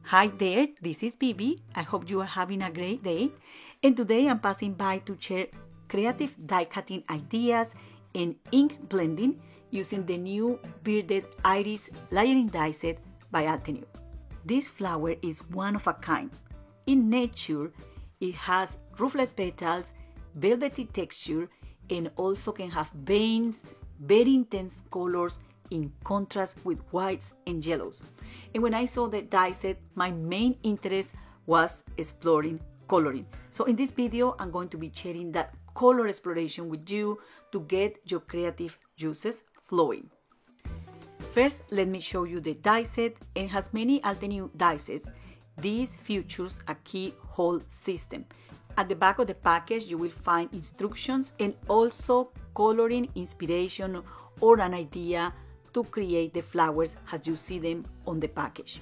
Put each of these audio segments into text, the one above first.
Hi there, this is Bibi. I hope you are having a great day. And today I'm passing by to share creative die cutting ideas and ink blending using the new Bearded Iris layering die set by Altenew. This flower is one of a kind. In nature, it has ruffled petals, velvety texture, and also can have veins, very intense colors in contrast with whites and yellows. And when I saw the die set, my main interest was exploring coloring. So in this video, I'm going to be sharing that color exploration with you to get your creative juices flowing. First, let me show you the die set. It has many Altenew die sets. This features a keyhole system. At the back of the package, you will find instructions and also coloring inspiration or an idea to create the flowers as you see them on the package.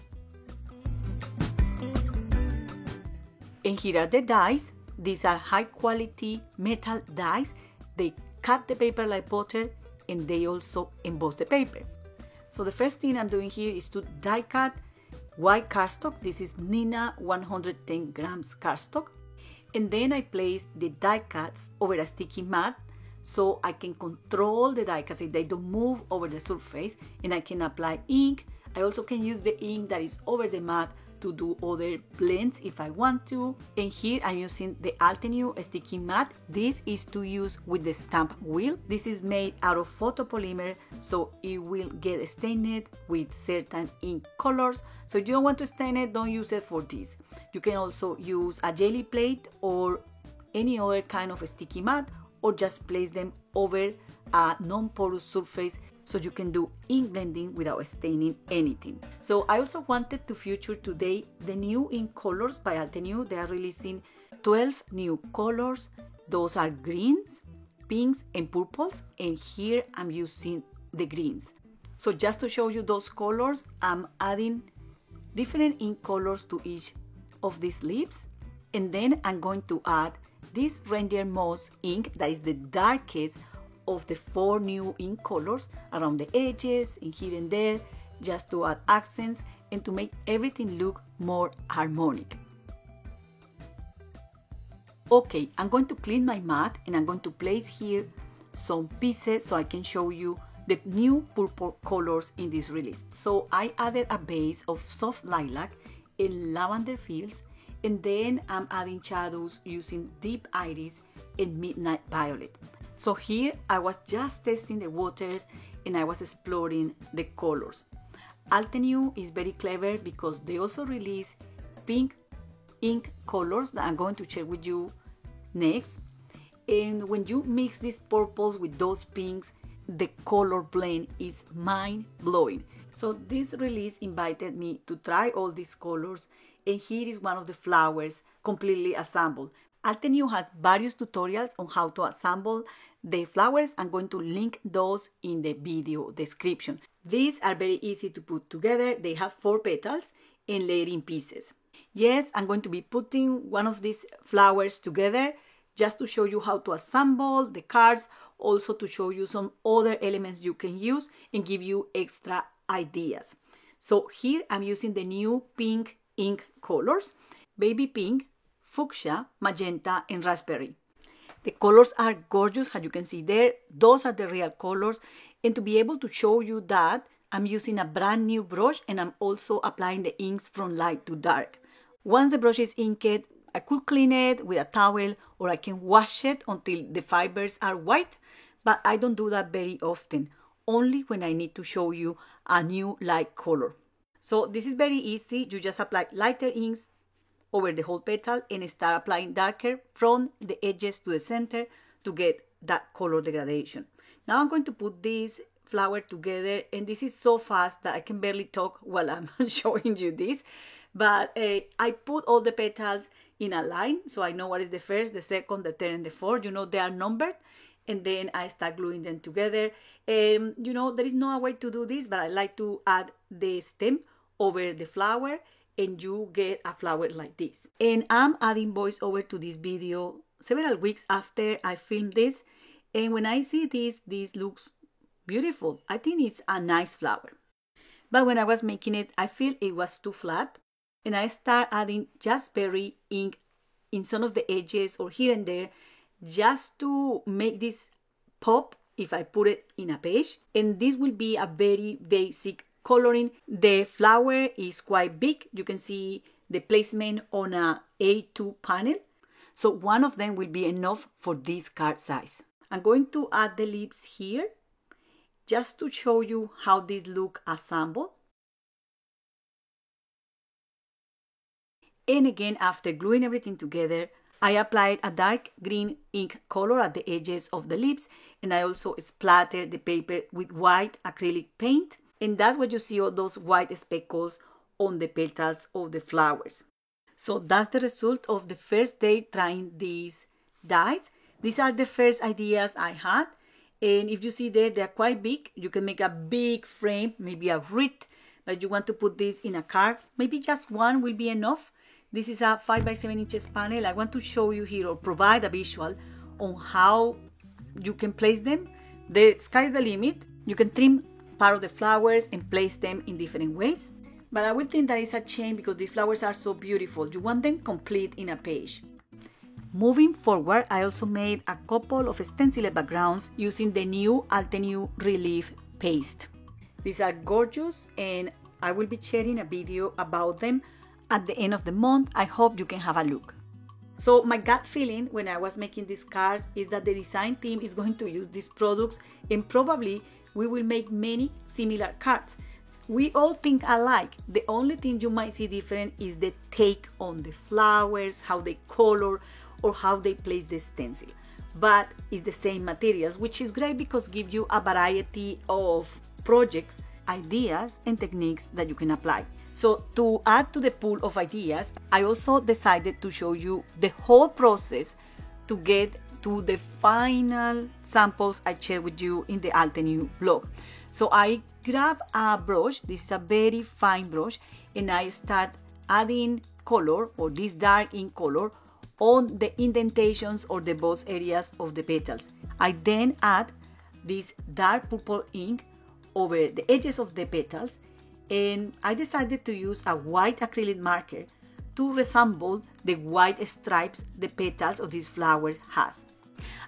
And here are the dies. These are high quality metal dies. They cut the paper like butter and they also emboss the paper. So the first thing I'm doing here is to die cut white cardstock. This is Neenah 110 grams cardstock. And then I place the die cuts over a sticky mat so I can control the die cuts so they don't move over the surface, and I can apply ink. I also can use the ink that is over the mat to do other blends if I want to. And here I'm using the Altenew sticky mat. This is to use with the stamp wheel. This is made out of photopolymer, so it will get stained with certain ink colors. So if you don't want to stain it, don't use it for this. You can also use a jelly plate or any other kind of sticky mat, or just place them over a non-porous surface so you can do ink blending without staining anything. So I also wanted to feature today the new ink colors by Altenew. They are releasing 12 new colors. Those are greens, pinks, and purples. And here I'm using the greens. So just to show you those colors, I'm adding different ink colors to each of these leaves. And then I'm going to add this reindeer moss ink that is the darkest of the 4 new ink colors around the edges and here and there, just to add accents and to make everything look more harmonic. Okay, I'm going to clean my mat and I'm going to place here some pieces so I can show you the new purple colors in this release. So I added a base of soft lilac and lavender fields, and then I'm adding shadows using deep iris and midnight violet. So here I was just testing the waters and I was exploring the colors. Altenew is very clever because they also release pink ink colors that I'm going to share with you next. And when you mix these purples with those pinks, the color blend is mind-blowing. So this release invited me to try all these colors, and here is one of the flowers completely assembled. Altenew has various tutorials on how to assemble the flowers. I'm going to link those in the video description. These are very easy to put together. They have 4 petals and layering pieces. Yes, I'm going to be putting one of these flowers together just to show you how to assemble the cards, also to show you some other elements you can use and give you extra ideas. So here I'm using the new pink ink colors: baby pink, fuchsia, magenta, and raspberry. The colors are gorgeous, as you can see there. Those are the real colors. And to be able to show you that, I'm using a brand new brush and I'm also applying the inks from light to dark. Once the brush is inked, I could clean it with a towel or I can wash it until the fibers are white, but I don't do that very often, only when I need to show you a new light color. So this is very easy. You just apply lighter inks over the whole petal and start applying darker from the edges to the center to get that color degradation. Now I'm going to put this flower together, and this is so fast that I can barely talk while I'm showing you this. But I put all the petals in a line so I know what is the first, the second, the third, and the fourth. You know, they are numbered. And then I start gluing them together. You know, there is no way to do this, but I like to add the stem over the flower and you get a flower like this. And I'm adding voiceover to this video several weeks after I filmed this. And when I see this looks beautiful. I think it's a nice flower. But when I was making it, I feel it was too flat. and I start adding Jazzberry ink in some of the edges or here and there, just to make this pop if I put it in a page. And this will be a very basic coloring. The flower is quite big. You can see the placement on a A2 panel. So one of them will be enough for this card size. I'm going to add the leaves here just to show you how these look assembled. And again, after gluing everything together, I applied a dark green ink color at the edges of the leaves, and I also splattered the paper with white acrylic paint, and that's why you see all those white speckles on the petals of the flowers. So that's the result of the first day trying these dies. These are the first ideas I had, and if you see there, they're quite big. You can make a big frame, maybe a wreath, but you want to put this in a card. Maybe just one will be enough. This is a 5 by 7 inches panel. I want to show you here or provide a visual on how you can place them. The sky's the limit. You can trim part of the flowers and place them in different ways. But I would think that it's a shame because these flowers are so beautiful. You want them complete in a page. Moving forward, I also made a couple of stenciled backgrounds using the new Altenew Relief Paste. These are gorgeous, and I will be sharing a video about them at the end of the month. I hope you can have a look. So my gut feeling when I was making these cards is that the design team is going to use these products, and probably we will make many similar cards. We all think alike. The only thing you might see different is the take on the flowers, how they color, or how they place the stencil. But it's the same materials, which is great because give you a variety of projects, ideas, and techniques that you can apply. So to add to the pool of ideas, I also decided to show you the whole process to get to the final samples I shared with you in the Altenew blog. So I grab a brush, this is a very fine brush, and I start adding color, or this dark ink color, on the indentations or the boss areas of the petals. I then add this dark purple ink over the edges of the petals, and I decided to use a white acrylic marker to resemble the white stripes the petals of these flowers has.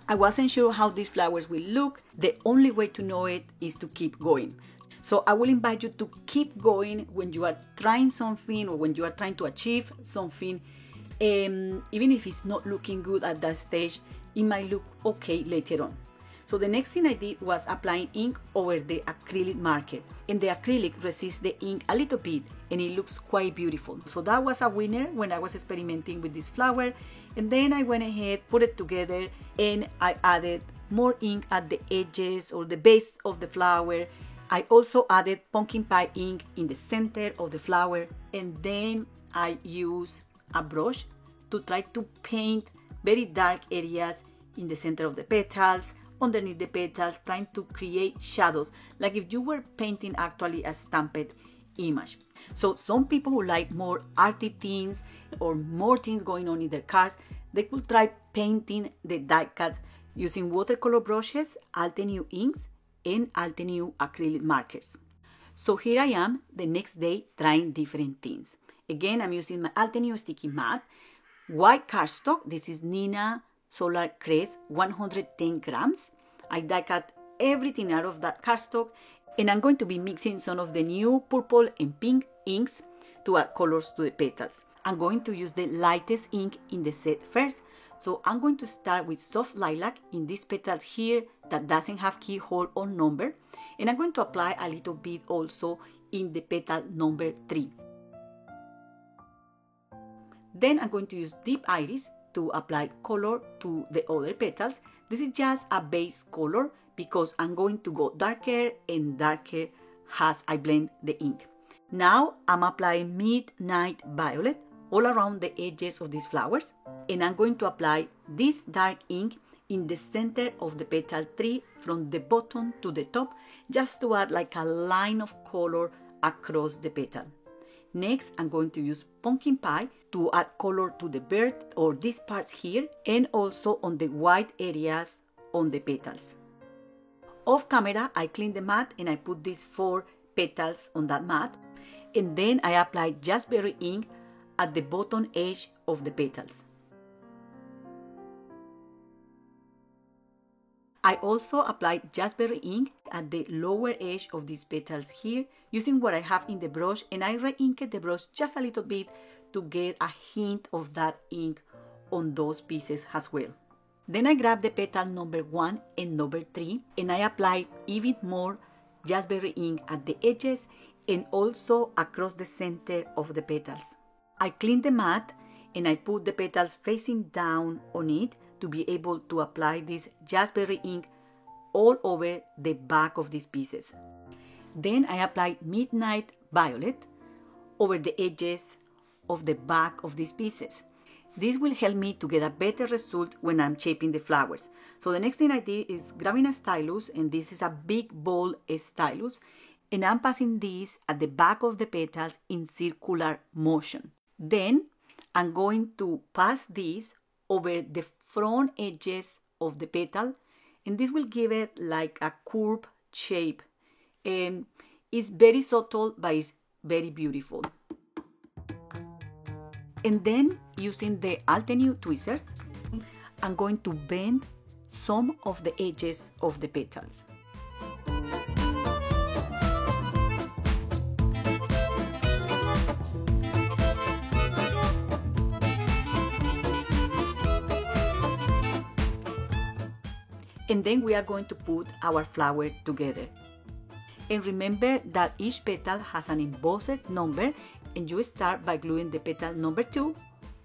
I wasn't sure how these flowers will look. The only way to know it is to keep going. So I will invite you to keep going when you are trying something or when you are trying to achieve something. Even if it's not looking good at that stage, it might look okay later on. So the next thing I did was applying ink over the acrylic marker, and the acrylic resists the ink a little bit, and it looks quite beautiful. So that was a winner when I was experimenting with this flower. And then I went ahead, put it together, and I added more ink at the edges or the base of the flower. I also added pumpkin pie ink in the center of the flower, and then I used a brush to try to paint very dark areas in the center of the petals, underneath the petals, trying to create shadows, like if you were painting actually a stamped image. So some people who like more arty things or more things going on in their cards, they could try painting the die cuts using watercolor brushes, Altenew inks, and Altenew acrylic markers. So here I am the next day trying different things. Again, I'm using my Altenew Sticky Matte, white cardstock. This is Neenah Solar Crest, 110 grams. I die cut everything out of that cardstock, and I'm going to be mixing some of the new purple and pink inks to add colors to the petals. I'm going to use the lightest ink in the set first. So I'm going to start with soft lilac in these petals here that doesn't have keyhole or number. And I'm going to apply a little bit also in the petal number 3. Then I'm going to use Deep Iris to apply color to the other petals. This is just a base color because I'm going to go darker and darker as I blend the ink. Now I'm applying Midnight Violet all around the edges of these flowers, and I'm going to apply this dark ink in the center of the petal 3 from the bottom to the top, just to add like a line of color across the petal. Next, I'm going to use pumpkin pie to add color to the bird or these parts here, and also on the white areas on the petals. Off camera, I clean the mat and I put these 4 petals on that mat, and then I apply Jazzberry ink at the bottom edge of the petals. I also applied Jazzberry ink at the lower edge of these petals here using what I have in the brush, and I re-inked the brush just a little bit to get a hint of that ink on those pieces as well. Then I grabbed the petal number 1 and number 3 and I applied even more Jazzberry ink at the edges and also across the center of the petals. I cleaned the mat and I put the petals facing down on it to be able to apply this Jazzberry ink all over the back of these pieces. Then I applied Midnight Violet over the edges of the back of these pieces. This will help me to get a better result when I'm shaping the flowers. So the next thing I did is grabbing a stylus, and this is a big ball stylus, and I'm passing this at the back of the petals in circular motion. Then I'm going to pass this over the front edges of the petal, and this will give it like a curved shape, and it's very subtle but it's very beautiful. And then using the Altenew tweezers, I'm going to bend some of the edges of the petals. And then we are going to put our flower together. And remember that each petal has an embossed number, and you start by gluing the petal number 2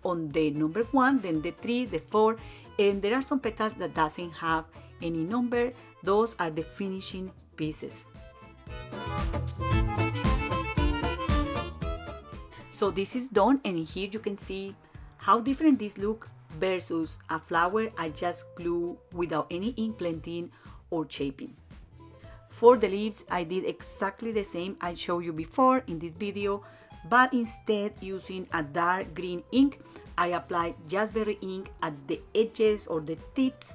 on the number 1, then the 3, the 4, and there are some petals that doesn't have any number. Those are the finishing pieces. So this is done, and here you can see how different this look versus a flower I just glue without any ink blending or shaping. For the leaves, I did exactly the same I showed you before in this video, but instead using a dark green ink, I applied Jazzberry ink at the edges or the tips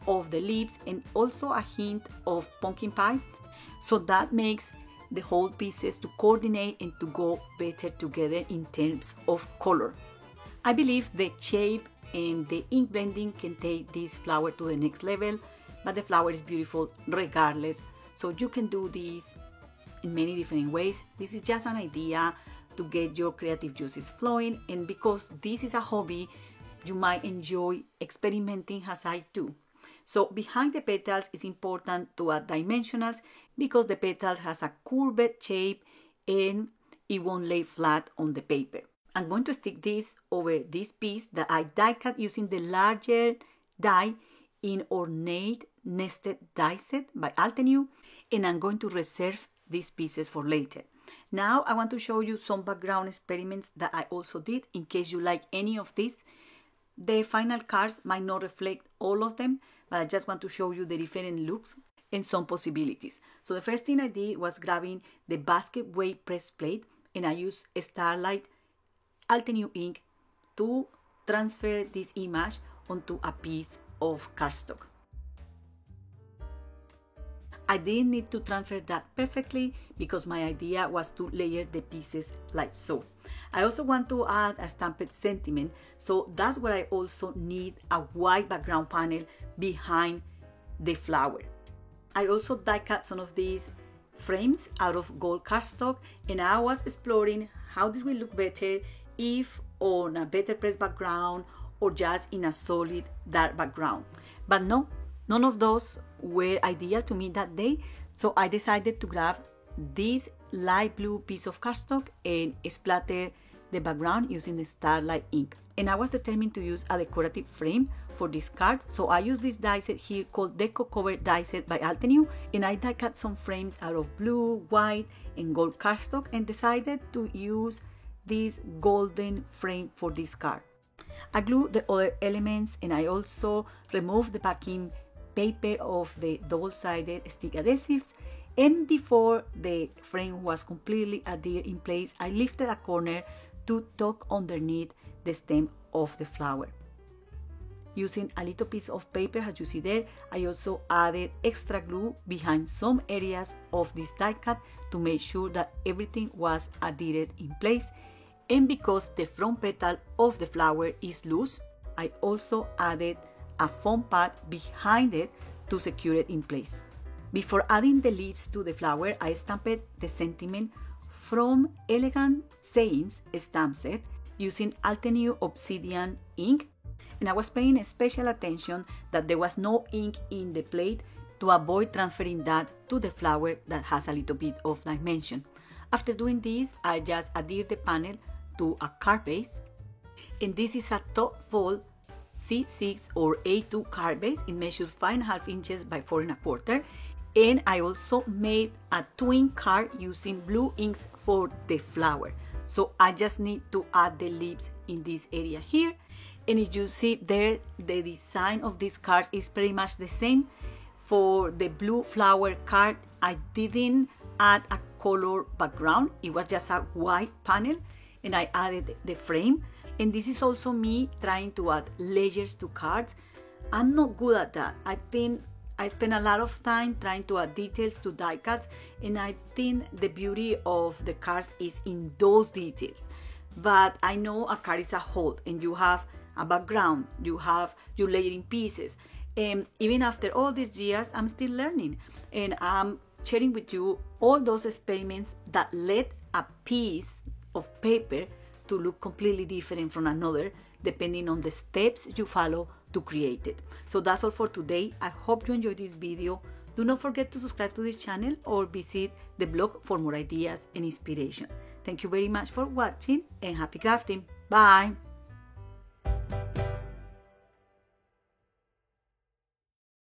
of the leaves and also a hint of pumpkin pie. So that makes the whole pieces to coordinate and to go better together in terms of color. I believe the shape and the ink blending can take this flower to the next level, but the flower is beautiful regardless. So you can do this in many different ways. This is just an idea to get your creative juices flowing, and because this is a hobby, you might enjoy experimenting as I do. So behind the petals, it's important to add dimensionals because the petals has a curved shape and it won't lay flat on the paper. I'm going to stick this over this piece that I die cut using the larger die in Ornate Nested Die Set by Altenew, and I'm going to reserve these pieces for later. Now I want to show you some background experiments that I also did in case you like any of these. The final cards might not reflect all of them, but I just want to show you the different looks and some possibilities. So the first thing I did was grabbing the basket weight press plate, and I used Starlight Altenew ink to transfer this image onto a piece of cardstock. I didn't need to transfer that perfectly because my idea was to layer the pieces like so. I also want to add a stamped sentiment, so that's where I also need a white background panel behind the flower. I also die cut some of these frames out of gold cardstock, and I was exploring how this will look better if on a better press background or just in a solid dark background. But no, none of those were ideal to me that day, so I decided to grab this light blue piece of cardstock and splatter the background using the Starlight ink. And I was determined to use a decorative frame for this card, so I used this die set here called Deco Cover Die Set by Altenew, and I die cut some frames out of blue, white, and gold cardstock and decided to use this golden frame for this card. I glued the other elements, and I also removed the backing paper of the double-sided stick adhesives, and before the frame was completely adhered in place, I lifted a corner to tuck underneath the stem of the flower. Using a little piece of paper, as you see there, I also added extra glue behind some areas of this die cut to make sure that everything was adhered in place. And because the front petal of the flower is loose, I also added a foam pad behind it to secure it in place. Before adding the leaves to the flower, I stamped the sentiment from Elegant Sayings stamp set using Altenew Obsidian ink, and I was paying special attention that there was no ink in the plate to avoid transferring that to the flower that has a little bit of dimension. After doing this, I just adhered the panel to a card base, and this is a top fold C6 or A2 card base. It measures 5.5 inches by 4.25, and I also made a twin card using blue inks for the flower. So I just need to add the leaves in this area here, and if you see there, the design of this card is pretty much the same. For the blue flower card, I didn't add a color background, it was just a white panel, and I added the frame. And this is also me trying to add layers to cards. I'm not good at that. I think I spend a lot of time trying to add details to die cuts, and I think the beauty of the cards is in those details. But I know a card is a whole, and you have a background, you have your layering pieces. And even after all these years, I'm still learning, and I'm sharing with you all those experiments that led a piece of paper to look completely different from another, depending on the steps you follow to create it. So that's all for today. I hope you enjoyed this video. Do not forget to subscribe to this channel or visit the blog for more ideas and inspiration. Thank you very much for watching, and happy crafting. Bye!